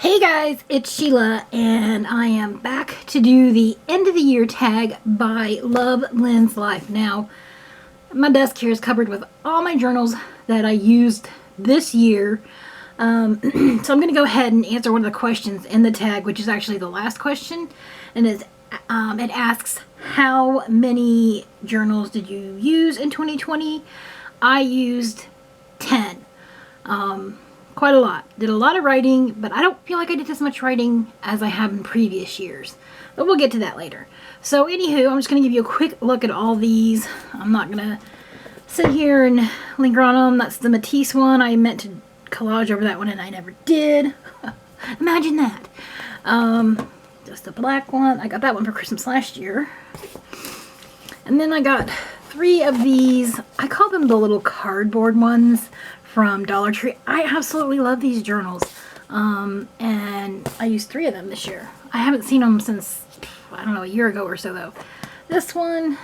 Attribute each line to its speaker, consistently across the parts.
Speaker 1: Hey guys, it's Sheila, and I am back to do the end of the year tag by LoveLynnsLife. Now, my desk here is covered with all my journals that I used this year. So I'm going to go ahead and answer one of the questions in the tag, which is actually the last question, and it asks, how many journals did you use in 2020? I used 10. Quite a lot. Did a lot of writing, but I don't feel like I did as much writing as I have in previous years. But we'll get to that later. So anywho, I'm just going to give you a quick look at all these. I'm not going to sit here and linger on them. That's the Matisse one. I meant to collage over that one and I never did. Imagine that. Just the black one. I got that one for Christmas last year. And then I got 3 of these. I call them the little cardboard ones from Dollar Tree. I absolutely love these journals. And I used 3 of them this year. I haven't seen them since, I don't know, a year ago or so though. This one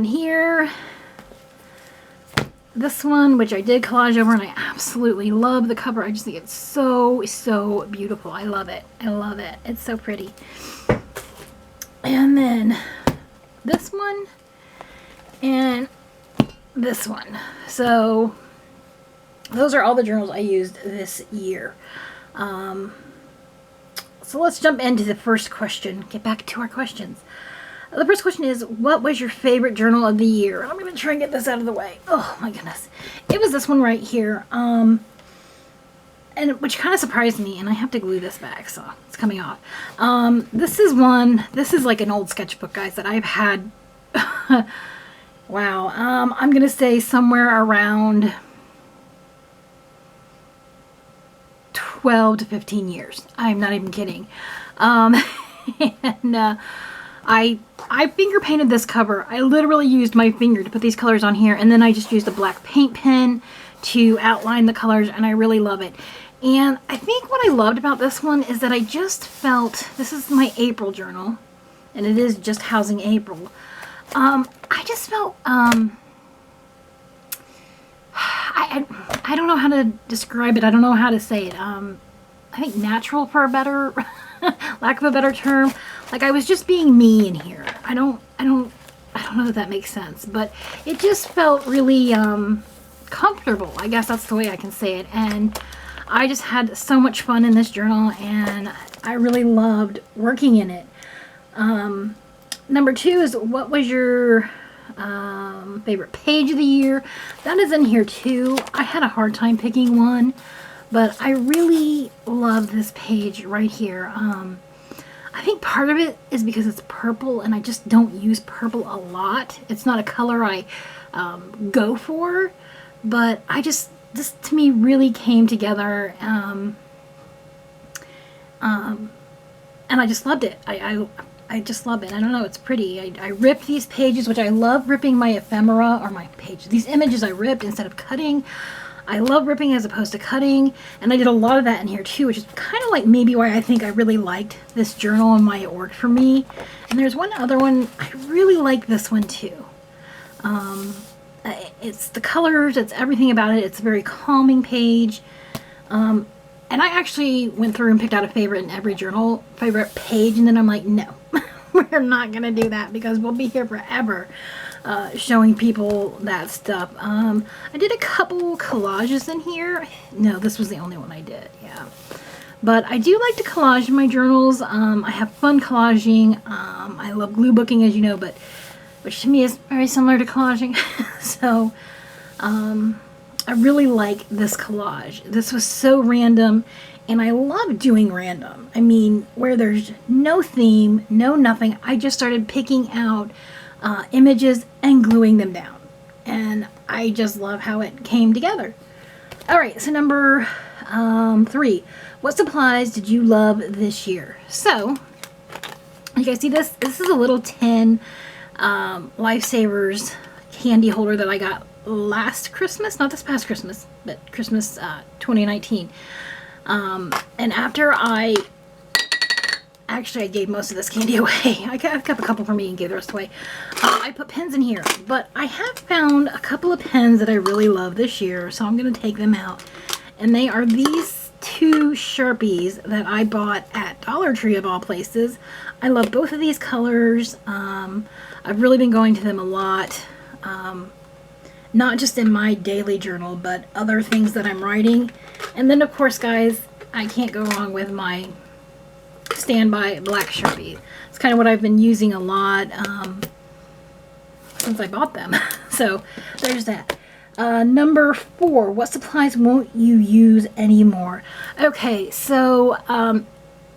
Speaker 1: here, this one, which I did collage over, and I absolutely love the cover. I just think it's so beautiful. I love it. I love it. It's so pretty. And then this one and this one. So those are all the journals I used this year. So let's jump into the first question. Get back to our questions. The first question is, what was your favorite journal of the year? I'm going to try and get this out of the way. Oh my goodness. It was this one right here. And which kind of surprised me, and I have to glue this back, so it's coming off. This is like an old sketchbook, guys, that I've had. Wow. I'm going to say somewhere around 12 to 15 years. I'm not even kidding. And I finger painted this cover. I literally used my finger to put these colors on here, and then I just used a black paint pen to outline the colors, and I really love it. And I think what I loved about this one is that I just felt, this is my April journal, and it is just housing April. I just felt, I don't know how to describe it. I don't know how to say it. I think natural, for a better, lack of a better term. Like, I was just being me in here. I don't know if that makes sense, but it just felt really, comfortable. I guess that's the way I can say it. And I just had so much fun in this journal, and I really loved working in it. Number 2 is, what was your favorite page of the year? That is in here too. I had a hard time picking one, but I really love this page right here. I think part of it is because it's purple, and I just don't use purple a lot. It's not a color I go for, but this to me really came together, and I just loved it. I just love it. I don't know, it's pretty. I ripped these pages, which I love ripping my ephemera, or my pages. These images I ripped instead of cutting. I love ripping as opposed to cutting, and I did a lot of that in here too, which is kind of like maybe why I think I really liked this journal and why it worked for me. And there's one other one, I really like this one too. It's the colors, it's everything about it. It's a very calming page. And I actually went through and picked out a favorite in every journal, favorite page, and then I'm like, no, we're not going to do that because we'll be here forever showing people that stuff. I did a couple collages in here. No, this was the only one I did, yeah. But I do like to collage in my journals. I have fun collaging. I love glue booking, as you know, but which to me is very similar to collaging. So, I really like this collage. This was so random, and I love doing random. I mean, where there's no theme, no nothing. I just started picking out images and gluing them down. And I just love how it came together. All right, so number 3. What supplies did you love this year? So, you guys see this? This is a little tin Lifesavers candy holder that I got last Christmas, not this past Christmas, but Christmas 2019. And after I gave most of this candy away. I kept a couple for me and gave the rest away. I put pens in here, but I have found a couple of pens that I really love this year, so I'm going to take them out. And they are these 2 two Sharpies that I bought at Dollar Tree of all places. I love both of these colors. I've really been going to them a lot. Not just in my daily journal, but other things that I'm writing. And then, of course, guys, I can't go wrong with my standby black Sharpie. It's kind of what I've been using a lot since I bought them. So there's that. Number 4, what supplies won't you use anymore? Okay, so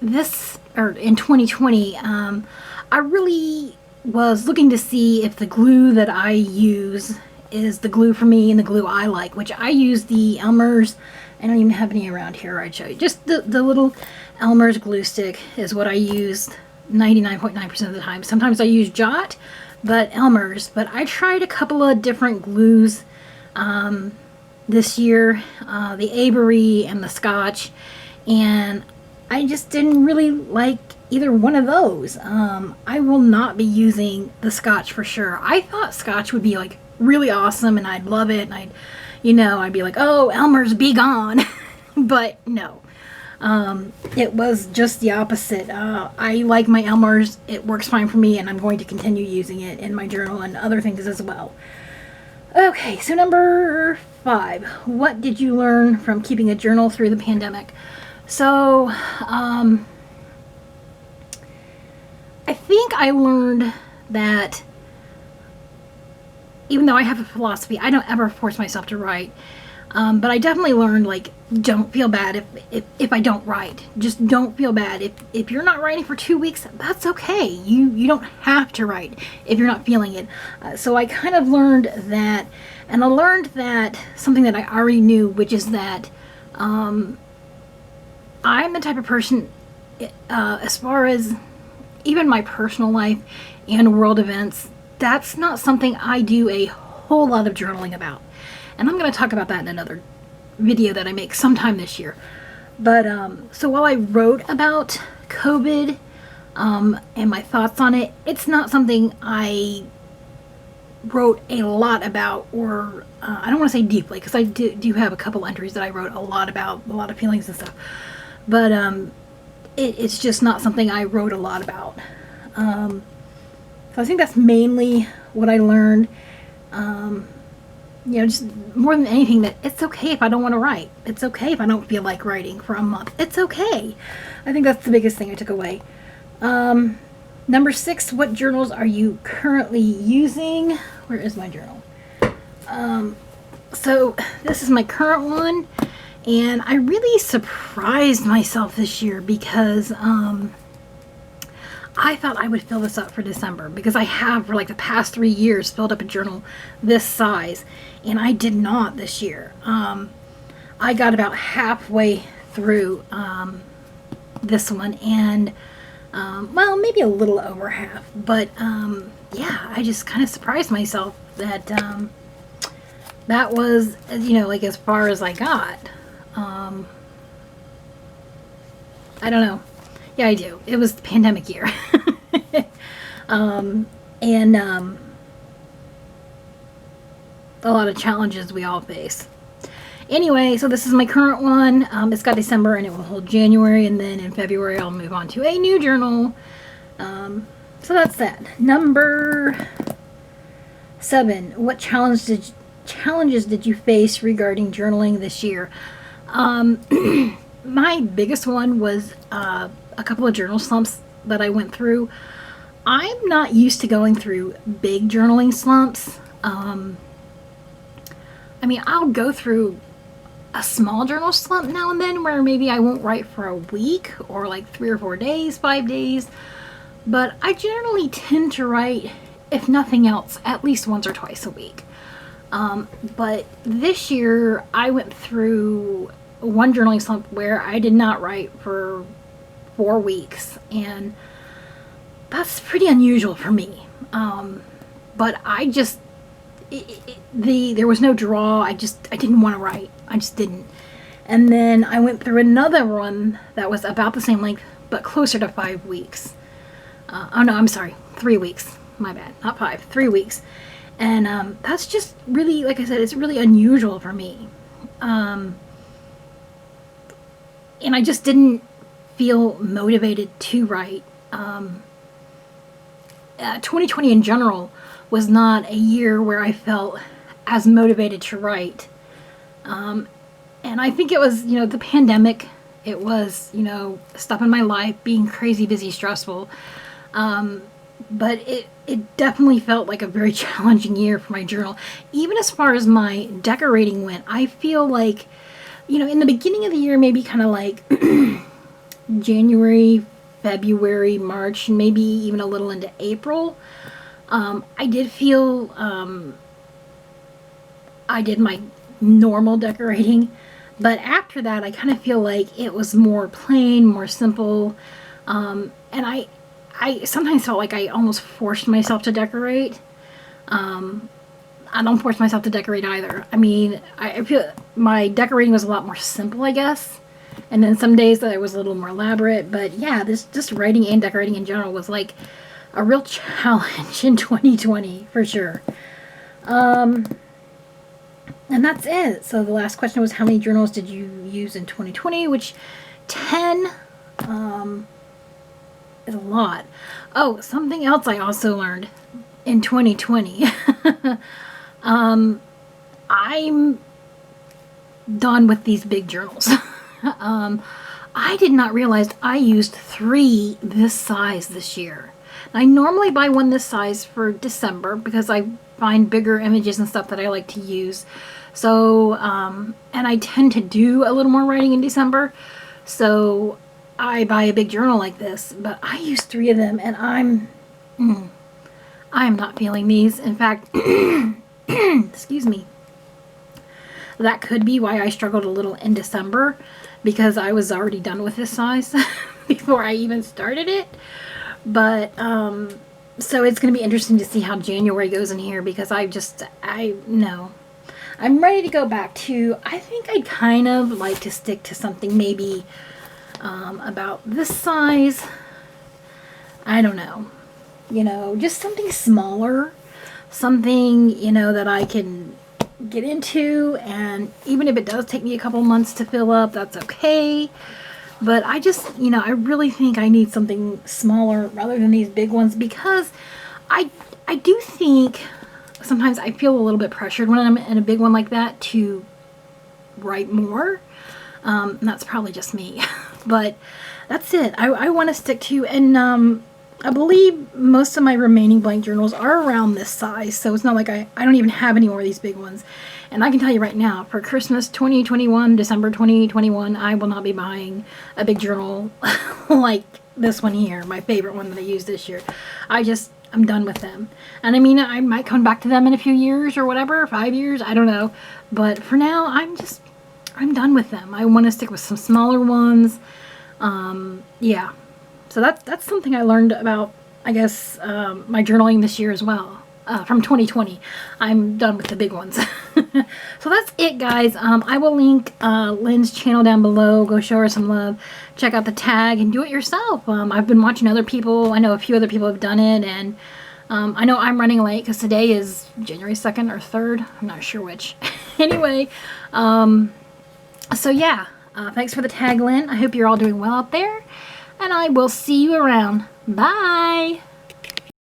Speaker 1: in 2020, I really was looking to see if the glue that I use is the glue for me and the glue I like, which I use the Elmer's. I don't even have any around here. I'd show you. Just the little Elmer's glue stick is what I use 99.9% of the time. Sometimes I use Jot, but Elmer's. But I tried a couple of different glues this year, the Avery and the Scotch, and I just didn't really like either one of those. I will not be using the Scotch for sure. I thought Scotch would be like really awesome and I'd love it, and I'd be like, oh, Elmer's be gone. But no, it was just the opposite. I like my Elmer's. It works fine for me, and I'm going to continue using it in my journal and other things as well. Okay, so number 5, what did you learn from keeping a journal through the pandemic? So, I think I learned that even though I have a philosophy, I don't ever force myself to write. But I definitely learned, like, don't feel bad if I don't write. Just don't feel bad. If you're not writing for 2 weeks, that's okay. You don't have to write if you're not feeling it. So I kind of learned that, and I learned that something that I already knew, which is that I'm the type of person, as far as even my personal life and world events, that's not something I do a whole lot of journaling about. And I'm going to talk about that in another video that I make sometime this year. But so while I wrote about COVID and my thoughts on it, it's not something I wrote a lot about, or I don't want to say deeply, because I do have a couple entries that I wrote a lot about, a lot of feelings and stuff. But it's just not something I wrote a lot about. So I think that's mainly what I learned. Just more than anything, that it's okay if I don't want to write. It's okay if I don't feel like writing for a month. It's okay. I think that's the biggest thing I took away. Number 6, what journals are you currently using? Where is my journal? So this is my current one, and I really surprised myself this year because I thought I would fill this up for December, because I have for like the past 3 years filled up a journal this size, and I did not this year. I got about halfway through this one, and well, maybe a little over half, but yeah, I just kind of surprised myself that that was, like as far as I got. I don't know. Yeah, I do. It was the pandemic year. And a lot of challenges we all face. Anyway, so this is my current one. It's got December and it will hold January, and then in February I'll move on to a new journal. So that's that. Number 7. What challenges did you face regarding journaling this year? My biggest one was a couple of journal slumps that I went through. I'm not used to going through big journaling slumps. I'll go through a small journal slump now and then where maybe I won't write for a week or like 3 or 4 days, 5 days. But I generally tend to write, if nothing else, at least once or twice a week. But this year I went through one journaling slump where I did not write for 4 weeks, and that's pretty unusual for me. But I just, there was no draw. I didn't want to write. I just didn't. And then I went through another one that was about the same length, but closer to 5 weeks. Oh no, I'm sorry, 3 weeks. My bad, not 5, 3 weeks. And that's just really, like I said, it's really unusual for me. and I just didn't feel motivated to write. 2020 in general was not a year where I felt as motivated to write. And I think it was, the pandemic. It was, stuff in my life being crazy, busy, stressful. But it definitely felt like a very challenging year for my journal. Even as far as my decorating went, I feel like, in the beginning of the year, maybe kind of like January, February, March, maybe even a little into April, I did feel I did my normal decorating. But after that, I kind of feel like it was more plain, more simple. And I sometimes felt like I almost forced myself to decorate. I don't force myself to decorate either. I mean, I feel my decorating was a lot more simple, I guess. And then some days that I was a little more elaborate. But yeah, this just writing and decorating in general was like a real challenge in 2020 for sure. And that's it. So the last question was, how many journals did you use in 2020? Which 10 is a lot. Oh, something else I also learned in 2020. I'm done with these big journals. I did not realize I used 3 this size this year. I normally buy one this size for December because I find bigger images and stuff that I like to use. So, and I tend to do a little more writing in December. So I buy a big journal like this, but I use 3 of them, and I'm not feeling these. In fact, excuse me. That could be why I struggled a little in December, because I was already done with this size before I even started it. But, so it's going to be interesting to see how January goes in here, because I'm ready to go back to, I think I'd kind of like to stick to something maybe about this size. I don't know. Just something smaller. Something, that I can get into, and even if it does take me a couple months to fill up, that's okay. But I just, I really think I need something smaller rather than these big ones, because I do think sometimes I feel a little bit pressured when I'm in a big one like that to write more. And that's probably just me. But that's it. I want to stick to, and I believe most of my remaining blank journals are around this size, so it's not like I don't even have any more of these big ones. And I can tell you right now, for Christmas 2021, December 2021, I will not be buying a big journal like this one here, my favorite one that I used this year. I'm done with them. And I mean, I might come back to them in a few years or whatever, 5 years, I don't know. But for now, I'm done with them. I want to stick with some smaller ones. Yeah. So that's something I learned about, I guess, my journaling this year as well, from 2020. I'm done with the big ones. So that's it, guys. I will link Lynn's channel down below. Go show her some love. Check out the tag and do it yourself. I've been watching other people. I know a few other people have done it, and I know I'm running late because today is January 2nd or 3rd. I'm not sure which. Anyway, so yeah, thanks for the tag, Lynn. I hope you're all doing well out there. And I will see you around. Bye!